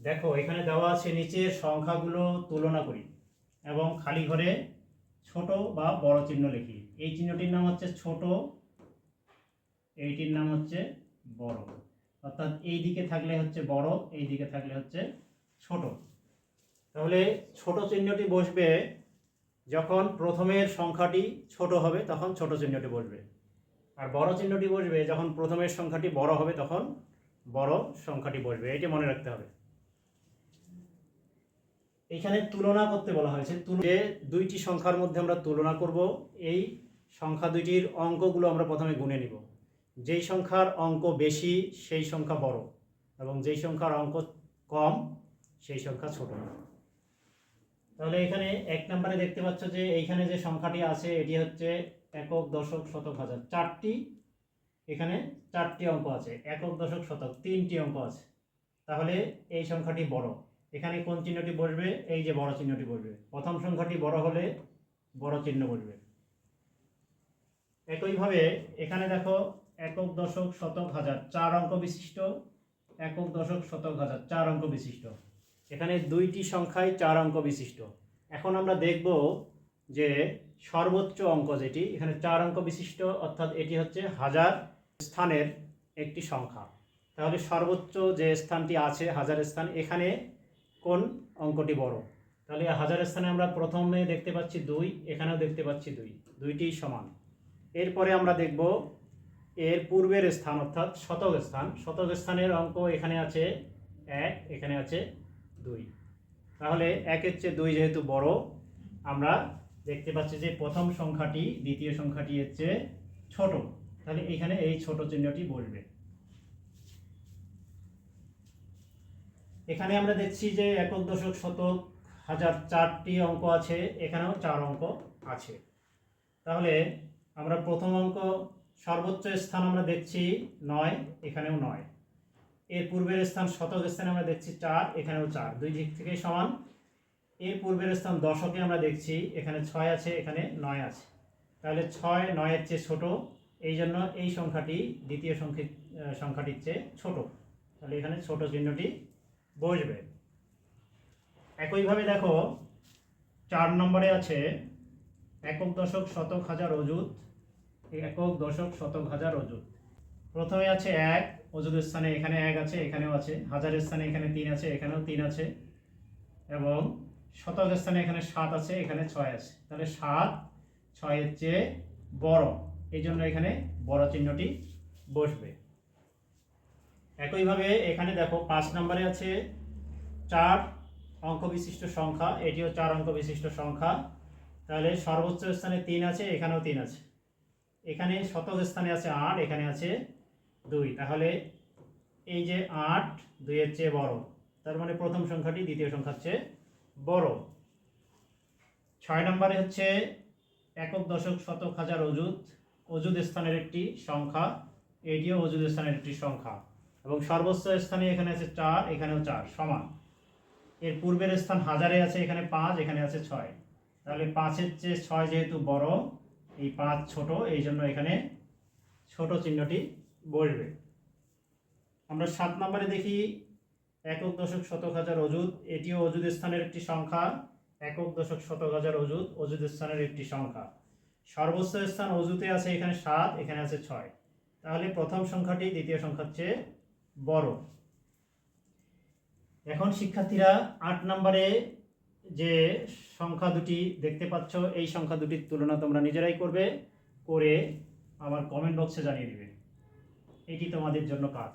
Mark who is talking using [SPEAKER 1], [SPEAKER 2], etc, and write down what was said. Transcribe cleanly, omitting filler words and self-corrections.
[SPEAKER 1] দেখো এখানে দেওয়া আছে নিচের সংখ্যাগুলো তুলনা করি এবং খালি ঘরে ছোট বা বড় চিহ্ন লিখি। এই চিহ্নটির নাম হচ্ছে ছোট, এইটির নাম হচ্ছে বড়। অর্থাৎ এই দিকে থাকলে হচ্ছে বড়, এই দিকে থাকলে হচ্ছে ছোট। তাহলে ছোট চিহ্নটি বসবে যখন প্রথমের সংখ্যাটি ছোট হবে তখন ছোট চিহ্নটি বসবে, আর বড় চিহ্নটি বসবে যখন প্রথমের সংখ্যাটি বড় হবে তখন বড় সংখ্যাটি বসবে। এটি মনে রাখতে হবে। এখানে তুলনা করতে বলা হয়েছে। যে দুইটি সংখ্যার মধ্যে আমরা তুলনা করব, এই সংখ্যা দুইটির অঙ্কগুলো আমরা প্রথমে গুনে নিব। যেই সংখ্যার অঙ্ক বেশি সেই সংখ্যা বড় এবং যেই সংখ্যার অঙ্ক কম সেই সংখ্যা ছোট। তাহলে এখানে এক নম্বরে দেখতে পাচ্ছ যে এইখানে যে সংখ্যাটি আছে এটি হচ্ছে একক, দশক, শতক, হাজার। এখানে চারটি অঙ্ক আছে। একক, দশক, শতক তিনটি অঙ্ক আছে। তাহলে এই সংখ্যাটি বড়। এখানে কোন চিহ্নটি বসবে? এই যে বড় চিহ্নটি বসবে। প্রথম সংখ্যাটি বড় হলে বড় চিহ্ন বসবে। একইভাবে এখানে দেখো একক, দশক, শতক, হাজার চার অঙ্ক বিশিষ্ট। একক, দশক, শতক, হাজার চার অঙ্ক বিশিষ্ট। এখানে দুইটি সংখ্যায় চার অঙ্ক বিশিষ্ট। এখন আমরা দেখব যে সর্বোচ্চ অঙ্ক যেটি এখানে চার অঙ্ক বিশিষ্ট, অর্থাৎ এটি হচ্ছে হাজার স্থানের একটি সংখ্যা। তাহলে সর্বোচ্চ যে স্থানটি আছে হাজার স্থান, এখানে কোন অঙ্কটি বড়? তাহলে হাজার স্থানে আমরা প্রথমে দেখতে পাচ্ছি 2, এখানেও দেখতে পাচ্ছি 2, দুইটিই সমান। এরপরে আমরা দেখব এর পূর্বের স্থান অর্থাৎ শতক স্থান। শতক স্থানের অঙ্ক এখানে আছে 1, এখানে আছে 2। তাহলে 1-এর চেয়ে 2 যেহেতু বড়, আমরা দেখতে পাচ্ছি যে প্রথম সংখ্যাটি দ্বিতীয় সংখ্যাটি এর চেয়ে ছোট। তাহলে এখানে এই ছোট চিহ্নটি বসবে। এখানে আমরা দেখছি যে একক, দশক, শতক, হাজার চারটি অঙ্ক আছে, এখানেও 4 অঙ্ক আছে। তাহলে আমরা প্রথম অঙ্ক সর্বোচ্চ স্থান আমরা দেখছি 9, এখানেও 9। এর পূর্বের স্থান শতক স্থানে আমরা দেখছি 4, এখানেও 4, দুই দিক থেকে সমান। এর পূর্বের স্থান দশকে আমরা দেখছি এখানে 6 আছে, এখানে 9 আছে। তাহলে 6 9-এর চেয়ে ছোট, এই জন্য এই সংখ্যাটি দ্বিতীয় সংখ্যাটির চেয়ে ছোট। তাহলে এখানে ছোট চিহ্নটি বসবে। একইভাবে দেখো 4 নম্বরে আছে একক, দশক, শতক, হাজার, অযুত। একক, দশক, শতক, হাজার, অযুত। প্রথমে আছে 1, অযুত স্থানে এখানে 1 আছে, এখানেও আছে। হাজারের স্থানে এখানে 3 আছে, এখানেও 3 আছে। এবং শতক স্থানে এখানে 7 আছে, এখানে 6 আছে। তাহলে 7 6-এর চেয়ে বড়, এই জন্য এখানে বড় চিহ্নটি বসবে। একইভাবে এখানে দেখো 5 নম্বরে আছে 4 অঙ্ক বিশিষ্ট সংখ্যা, এটিও 4 অঙ্ক বিশিষ্ট সংখ্যা। তাহলে সর্বোচ্চ স্থানে 3 আছে, এখানেও 3 আছে। এখানে শতক স্থানে আছে 8, এখানে আছে 2। তাহলে এই যে 8 2-এর চেয়ে বড়, তার মানে প্রথম সংখ্যাটি দ্বিতীয় সংখ্যার চেয়ে বড়। 6 নম্বরে হচ্ছে একক, দশক, শতক, হাজার, অযুত। অযুত স্থানের একটি সংখ্যা, এটিও অযুত স্থানের একটি সংখ্যা। এবং সর্বোচ্চ স্থানে এখানে আছে 4, এখানেও 4, সমান। এর পূর্বের স্থান হাজারে আছে, এখানে 5, এখানে আছে 6। তাহলে 5-এর চেয়ে 6 যেহেতু বড়, এই 5 ছোট, এই জন্য এখানে ছোট চিহ্নটি বসবে। আমরা 7 নম্বরে দেখি একক, দশক, শতক, হাজার, অযুত। এটিও অযুত স্থানের একটি সংখ্যা। একক, দশক, শতক, হাজার, অযুত অযুত স্থানের একটি সংখ্যা। সর্বোচ্চ স্থান অযুতে আছে, এখানে 7, এখানে আছে 6। তাহলে প্রথম সংখ্যাটি দ্বিতীয় সংখ্যার চেয়ে বড়। এখন শিক্ষার্থীরা 8 নম্বরে যে সংখ্যা দুটি দেখতে পাচ্ছ, এই সংখ্যা দুটির তুলনা তোমরা নিজেরাই করবে, করে আমার কমেন্ট বক্সে জানিয়ে দিবে। এটি তোমাদের জন্য কাজ।